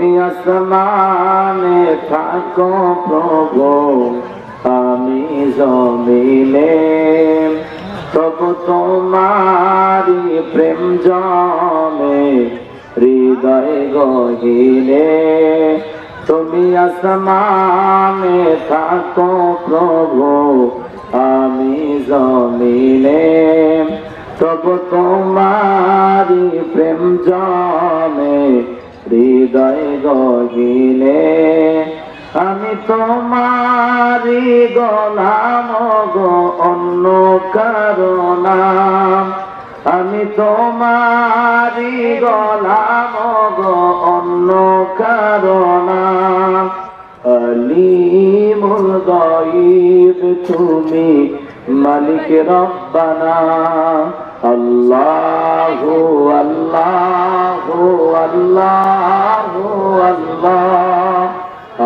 তুমি আসমানে থাকো প্রভু, আমি জমিনে, তবু তোমারি প্রেম জমে হৃদয় গহীনে। তুমি আসমানে থাকো প্রভু, আমি জমিনে, তবু তোমারি প্রেম জমে হৃদয় গহীনে। আমি তোমারি গোলাম গো, অন্য কারো নাম। আমি তোমারি গোলাম গো, অন্য কারো নাম। আলিমুল গায়ব তুমি, মালিক রব্বানা। আল্লাহু আল্লাহু আল্লাহু আল্লাহ,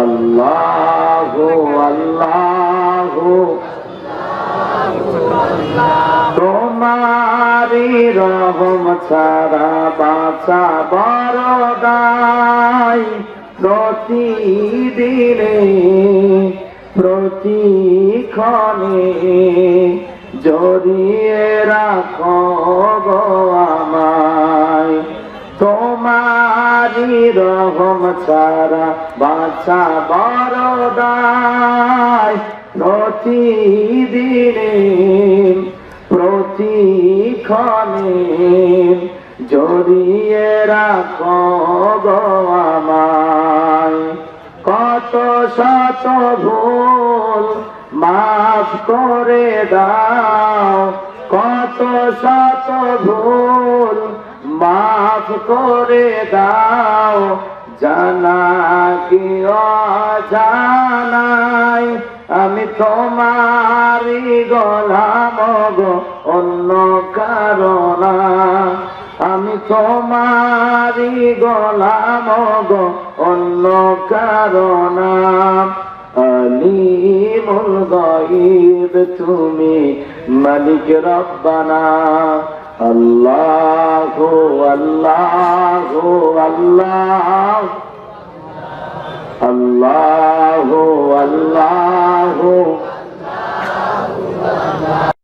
আল্লাহু আল্লাহু। তোমারি রহম ছাড়া বাঁচা বড় দায়। প্রতিদিনে প্রতিক্ষণে জড়িয়ে রাখো গো আমায়। তোমারি রহম ছাড়া বাঁচা বড় দায়। প্রতিদিনে প্রতিক্ষণে জড়িয়ে রাখো গো আমায়। কত শত ভুল মাফ করে দাও, কত শত ভুল মাফ করে দাও। জানা কি অজানাই, আমি তোমারি গোলাম গো, অন্য কারো না। আমি তোমারি গোলাম গো, অন্য কারো না। আলিমুল গায়ব তুমি, মালিক রব্বানা। আল্লাহু আল্লাহু আল্লাহ, আল্লাহু আল্লাহু।